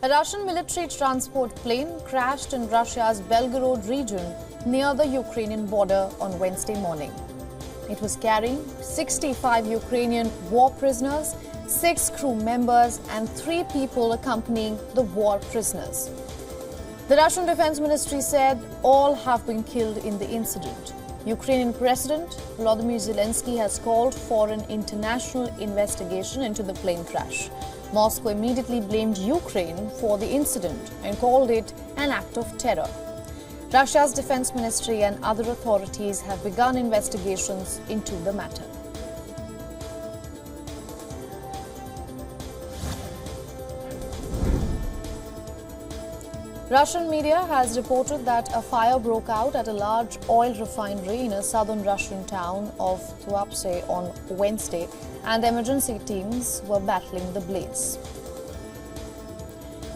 A Russian military transport plane crashed in Russia's Belgorod region near the Ukrainian border on Wednesday morning. It was carrying 65 Ukrainian war prisoners, 6 crew members and 3 people accompanying the war prisoners. The Russian Defense Ministry said all have been killed in the incident. Ukrainian President Volodymyr Zelensky has called for an international investigation into the plane crash. Moscow immediately blamed Ukraine for the incident and called it an act of terror. Russia's defense ministry and other authorities have begun investigations into the matter. Russian media has reported that a fire broke out at a large oil refinery in a southern Russian town of Tuapse on Wednesday, and emergency teams were battling the blaze.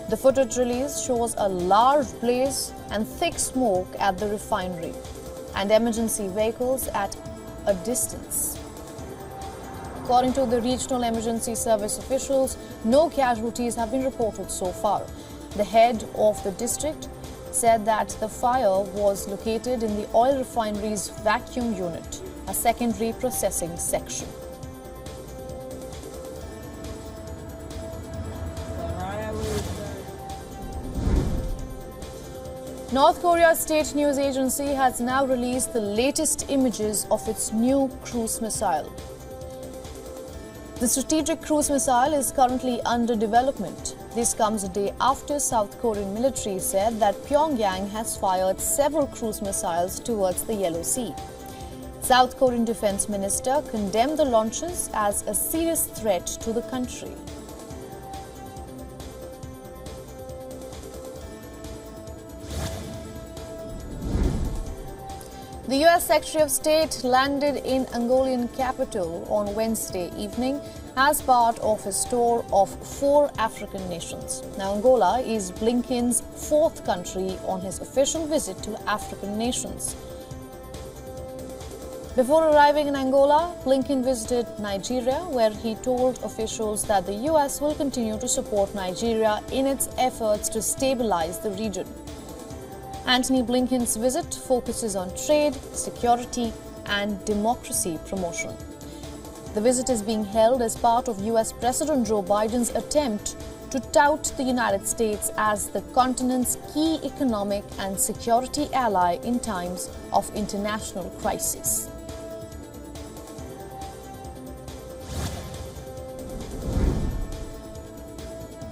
The footage released shows a large blaze and thick smoke at the refinery and emergency vehicles at a distance. According to the regional emergency service officials, no casualties have been reported so far. The head of the district said that the fire was located in the oil refinery's vacuum unit, a secondary processing section. North Korea's state news agency has now released the latest images of its new cruise missile. The strategic cruise missile is currently under development. This comes a day after South Korean military said that Pyongyang has fired several cruise missiles towards the Yellow Sea. South Korean Defense Minister condemned the launches as a serious threat to the country. The U.S. Secretary of State landed in Angolan capital on Wednesday evening as part of his tour of 4 African nations. Now, Angola is Blinken's 4th country on his official visit to African nations. Before arriving in Angola, Blinken visited Nigeria, where he told officials that the U.S. will continue to support Nigeria in its efforts to stabilize the region. Antony Blinken's visit focuses on trade, security and democracy promotion. The visit is being held as part of US President Joe Biden's attempt to tout the United States as the continent's key economic and security ally in times of international crisis.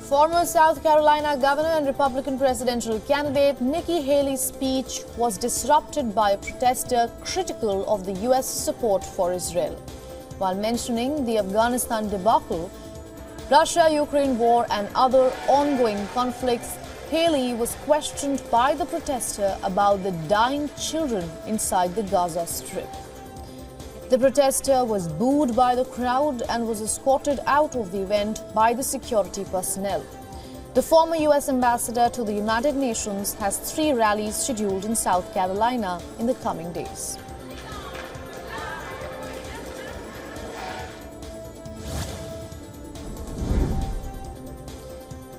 Former South Carolina governor and Republican presidential candidate Nikki Haley's speech was disrupted by a protester critical of the U.S. support for Israel. While mentioning the Afghanistan debacle, Russia-Ukraine war and other ongoing conflicts, Haley was questioned by the protester about the dying children inside the Gaza Strip. The protester was booed by the crowd and was escorted out of the event by the security personnel. The former U.S. ambassador to the United Nations has 3 rallies scheduled in South Carolina in the coming days.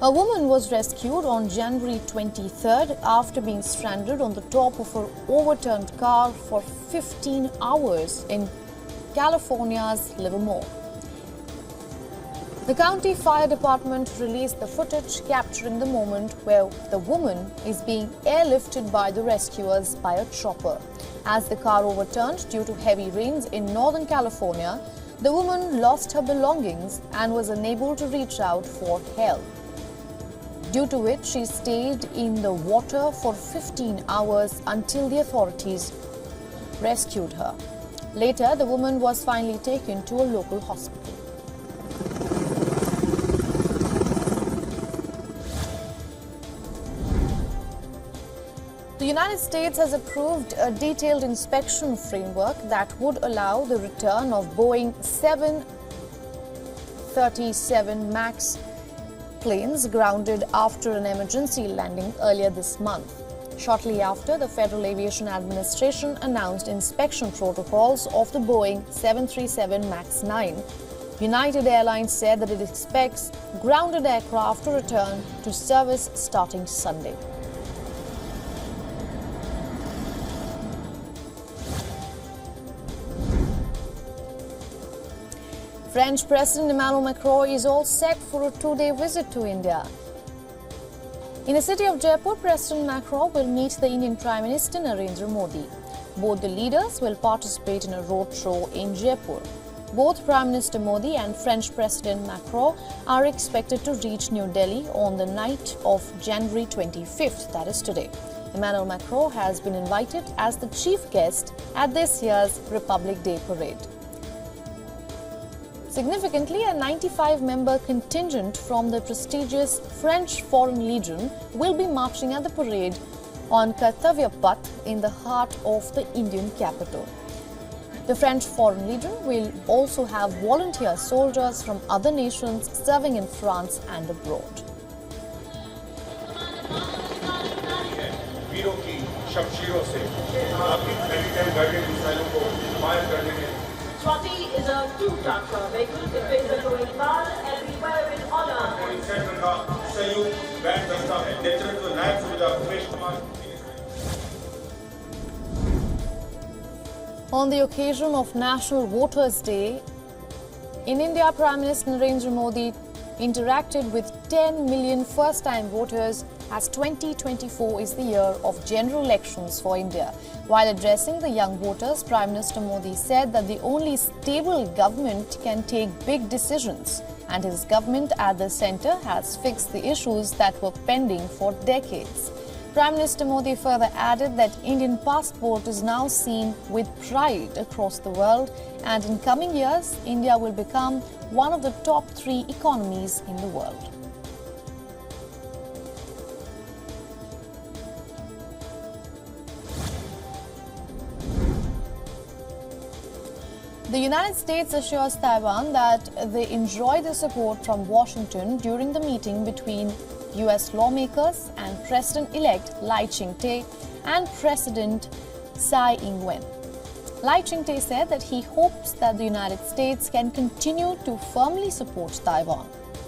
A woman was rescued on January 23rd after being stranded on the top of her overturned car for 15 hours in California's Livermore. The county fire department released the footage capturing the moment where the woman is being airlifted by the rescuers by a chopper. As the car overturned due to heavy rains in Northern California, the woman lost her belongings and was unable to reach out for help, due to which she stayed in the water for 15 hours until the authorities rescued her. Later, the woman was finally taken to a local hospital. The United States has approved a detailed inspection framework that would allow the return of Boeing 737 MAX planes grounded after an emergency landing earlier this month. Shortly after, the Federal Aviation Administration announced inspection protocols of the Boeing 737 MAX 9, United Airlines said that it expects grounded aircraft to return to service starting Sunday. French President Emmanuel Macron is all set for a two-day visit to India. In the city of Jaipur, President Macron will meet the Indian Prime Minister Narendra Modi. Both the leaders will participate in a roadshow in Jaipur. Both Prime Minister Modi and French President Macron are expected to reach New Delhi on the night of January 25th, that is today. Emmanuel Macron has been invited as the chief guest at this year's Republic Day parade. Significantly, a 95-member contingent from the prestigious French Foreign Legion will be marching at the parade on Kartavya Path in the heart of the Indian capital. The French Foreign Legion will also have volunteer soldiers from other nations serving in France and abroad. Swati is a two-tractor vehicle. It weighs a loading bar and we wear it in honor. On the occasion of National Voters' Day, in India, Prime Minister Narendra Modi interacted with 10 million first-time voters as 2024 is the year of general elections for India. While addressing the young voters, Prime Minister Modi said that the only stable government can take big decisions, and his government at the centre has fixed the issues that were pending for decades. Prime Minister Modi further added that Indian passport is now seen with pride across the world, and in coming years, India will become one of the top 3 economies in the world. The United States assures Taiwan that they enjoy the support from Washington during the meeting between U.S. lawmakers and President-elect Lai Ching-te and President Tsai Ing-wen. Lai Ching-te said that he hopes that the United States can continue to firmly support Taiwan.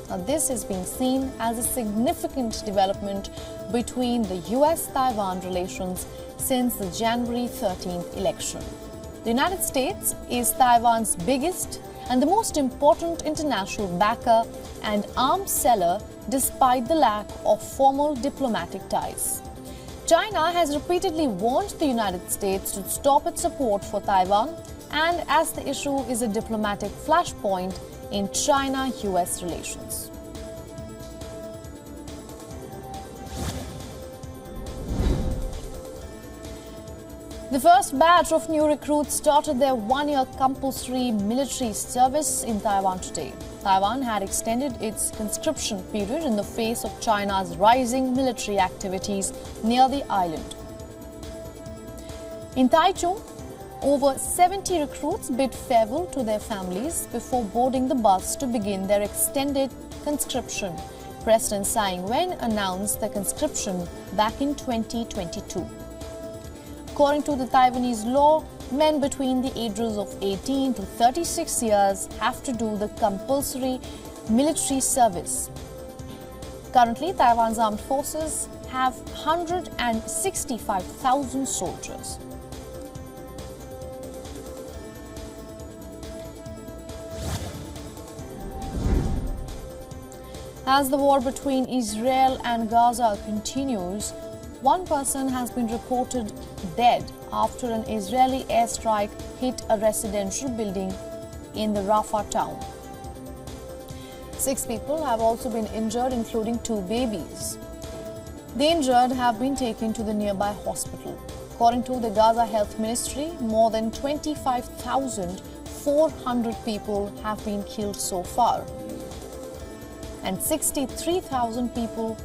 Now, this is being seen as a significant development between the U.S.-Taiwan relations since the January 13th election. The United States is Taiwan's biggest and the most important international backer and arms seller despite the lack of formal diplomatic ties. China has repeatedly warned the United States to stop its support for Taiwan, and as the issue is a diplomatic flashpoint in China-US relations. The first batch of new recruits started their one-year compulsory military service in Taiwan today. Taiwan had extended its conscription period in the face of China's rising military activities near the island. In Taichung, over 70 recruits bid farewell to their families before boarding the bus to begin their extended conscription. President Tsai Ing-wen announced the conscription back in 2022. According to the Taiwanese law, men between the ages of 18 to 36 years have to do the compulsory military service. Currently, Taiwan's armed forces have 165,000 soldiers. As the war between Israel and Gaza continues, one person has been reported dead after an Israeli airstrike hit a residential building in the Rafah town. 6 people have also been injured, including 2 babies. The injured have been taken to the nearby hospital. According to the Gaza Health Ministry, more than 25,400 people have been killed so far, and 63,000 people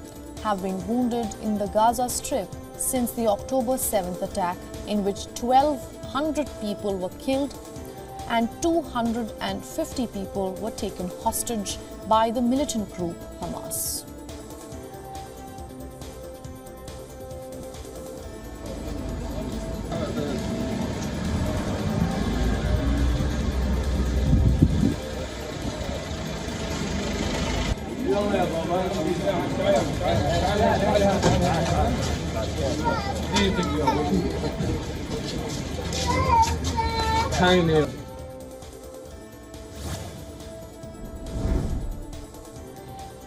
have been wounded in the Gaza Strip since the October 7th attack, in which 1,200 people were killed and 250 people were taken hostage by the militant group Hamas.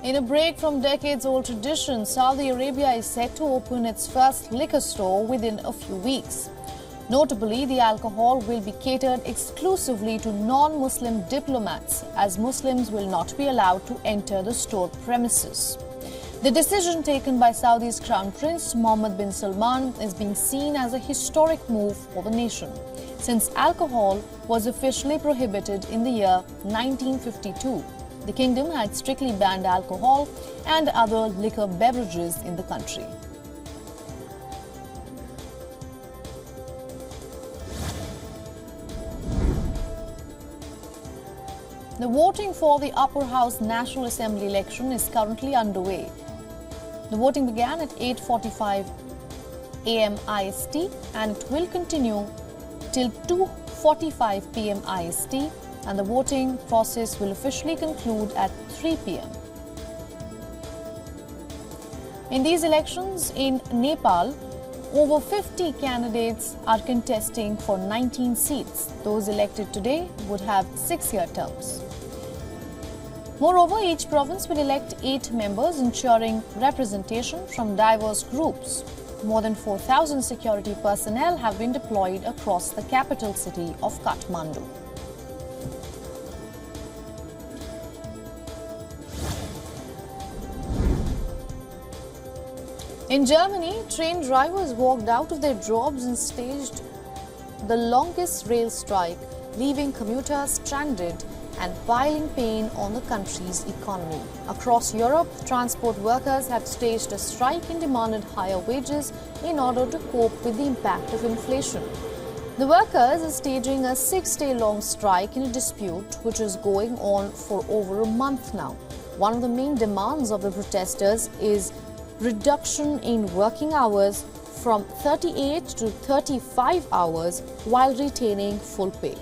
In a break from decades-old tradition, Saudi Arabia is set to open its first liquor store within a few weeks. Notably, the alcohol will be catered exclusively to non-Muslim diplomats, as Muslims will not be allowed to enter the store premises. The decision taken by Saudi's Crown Prince Mohammed bin Salman is being seen as a historic move for the nation, since alcohol was officially prohibited in the year 1952. The kingdom had strictly banned alcohol and other liquor beverages in the country. The voting for the Upper House National Assembly election is currently underway. The voting began at 8:45 a.m. IST and it will continue till 2:45 p.m. IST, and the voting process will officially conclude at 3 p.m. In these elections in Nepal, over 50 candidates are contesting for 19 seats. Those elected today would have 6-year terms. Moreover, each province will elect 8 members, ensuring representation from diverse groups. More than 4,000 security personnel have been deployed across the capital city of Kathmandu. In Germany, train drivers walked out of their jobs and staged the longest rail strike, leaving commuters stranded and piling pain on the country's economy. Across Europe, transport workers have staged a strike and demanded higher wages in order to cope with the impact of inflation. The workers are staging a 6-day-long strike in a dispute which is going on for over a month now. One of the main demands of the protesters is reduction in working hours from 38 to 35 hours while retaining full pay.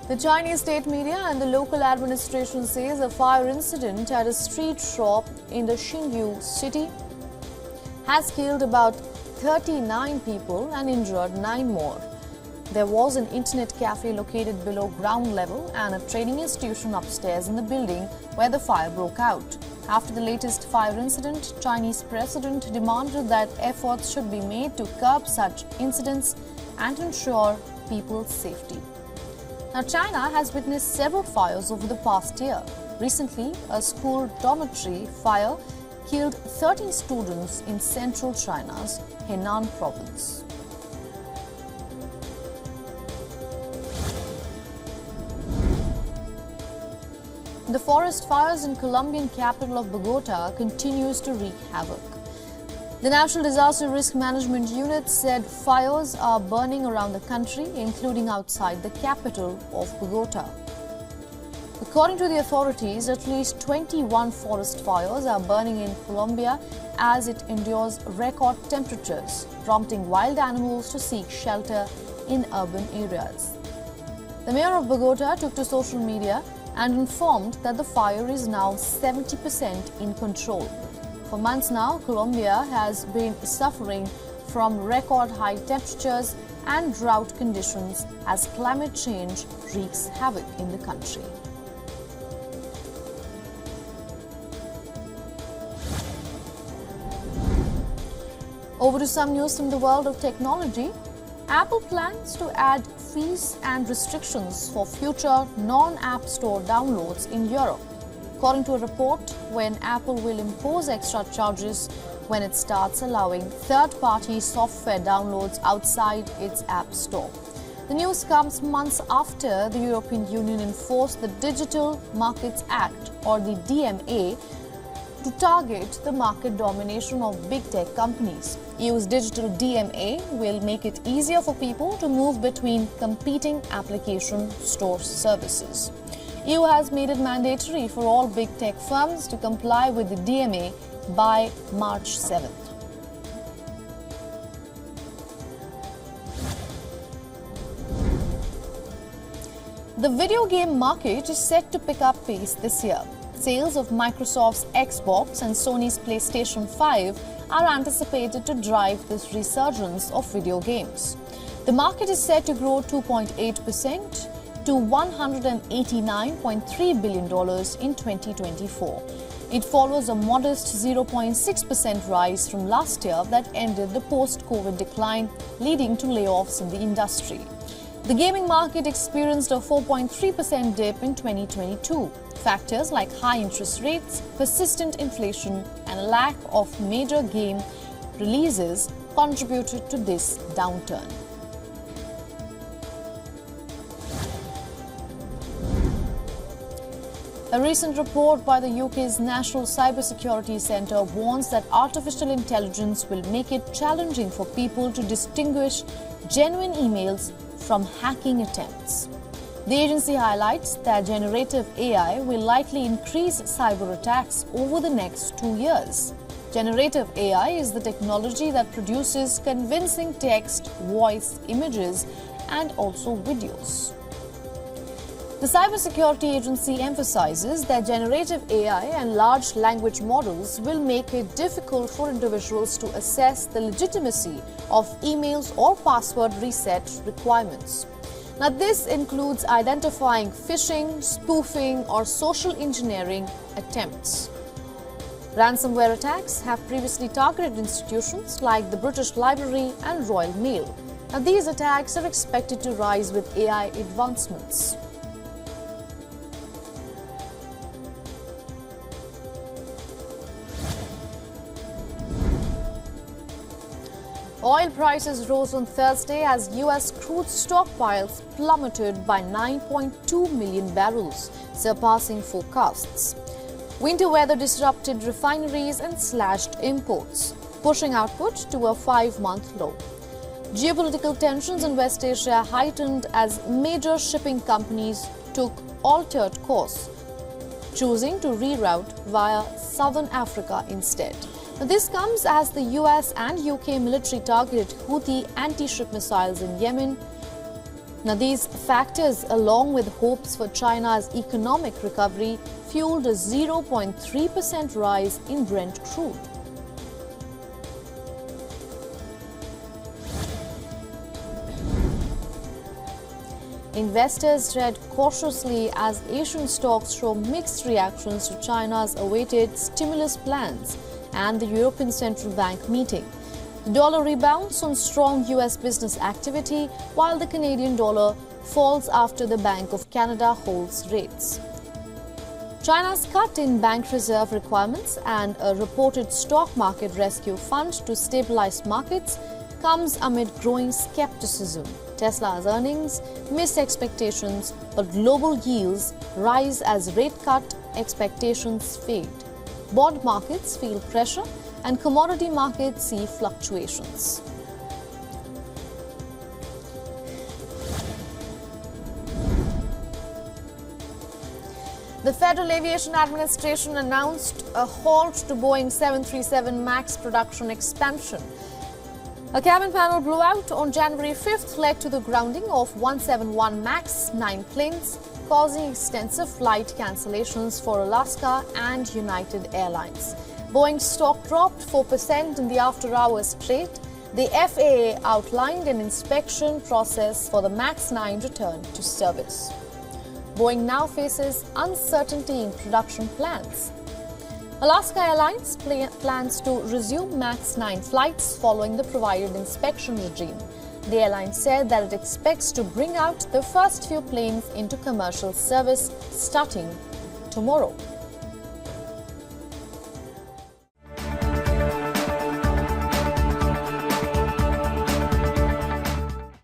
The Chinese state media and the local administration says a fire incident at a street shop in the Xinyu city has killed about 39 people and injured 9 more. There was an internet cafe located below ground level and a training institution upstairs in the building where the fire broke out. After the latest fire incident, Chinese president demanded that efforts should be made to curb such incidents and ensure people's safety. Now, China has witnessed several fires over the past year. Recently, a school dormitory fire killed 13 students in central China's Henan province. The forest fires in Colombian capital of Bogota continues to wreak havoc. The National Disaster Risk Management Unit said fires are burning around the country, including outside the capital of Bogota. According to the authorities, at least 21 forest fires are burning in Colombia as it endures record temperatures, prompting wild animals to seek shelter in urban areas. The mayor of Bogota took to social media and informed that the fire is now 70% in control. For months now, Colombia has been suffering from record high temperatures and drought conditions as climate change wreaks havoc in the country. Over to some news from the world of technology. Apple plans to add fees and restrictions for future non-app store downloads in Europe. According to a report, when Apple will impose extra charges when it starts allowing third-party software downloads outside its app store. The news comes months after the European Union enforced the Digital Markets Act, or the DMA, to target the market domination of big tech companies. EU's digital DMA will make it easier for people to move between competing application store services. EU has made it mandatory for all big tech firms to comply with the DMA by March 7th. The video game market is set to pick up pace this year. Sales of Microsoft's Xbox and Sony's PlayStation 5 are anticipated to drive this resurgence of video games. The market is set to grow 2.8% to $189.3 billion in 2024. It follows a modest 0.6% rise from last year that ended the post-COVID decline, leading to layoffs in the industry. The gaming market experienced a 4.3% dip in 2022. Factors like high interest rates, persistent inflation, and a lack of major game releases contributed to this downturn. A recent report by the UK's National Cybersecurity Centre warns that artificial intelligence will make it challenging for people to distinguish genuine emails from hacking attempts. The agency highlights that generative AI will likely increase cyber attacks over the next 2 years. Generative AI is the technology that produces convincing text, voice, images, and also videos. The Cybersecurity Agency emphasizes that generative AI and large language models will make it difficult for individuals to assess the legitimacy of emails or password reset requirements. Now, this includes identifying phishing, spoofing, or social engineering attempts. Ransomware attacks have previously targeted institutions like the British Library and Royal Mail. Now, these attacks are expected to rise with AI advancements. Oil prices rose on Thursday as U.S. crude stockpiles plummeted by 9.2 million barrels, surpassing forecasts. Winter weather disrupted refineries and slashed imports, pushing output to a 5-month low. Geopolitical tensions in West Asia heightened as major shipping companies took altered course, choosing to reroute via southern Africa instead. This comes as the US and UK military targeted Houthi anti-ship missiles in Yemen. Now, these factors, along with hopes for China's economic recovery, fueled a 0.3% rise in Brent crude. Investors tread cautiously as Asian stocks show mixed reactions to China's awaited stimulus plans and the European Central Bank meeting. The dollar rebounds on strong US business activity, while the Canadian dollar falls after the Bank of Canada holds rates. China's cut in bank reserve requirements and a reported stock market rescue fund to stabilize markets comes amid growing skepticism. Tesla's earnings miss expectations, but global yields rise as rate cut expectations fade. Bond markets feel pressure and commodity markets see fluctuations. The Federal Aviation Administration announced a halt to Boeing 737 MAX production expansion. A cabin panel blowout on January 5th led to the grounding of 171 MAX 9 planes, causing extensive flight cancellations for Alaska and United Airlines. Boeing's stock dropped 4% in the after-hours trade. The FAA outlined an inspection process for the MAX 9 return to service. Boeing now faces uncertainty in production plans. Alaska Airlines plans to resume MAX 9 flights following the provided inspection regime. The airline said that it expects to bring out the first few planes into commercial service starting tomorrow.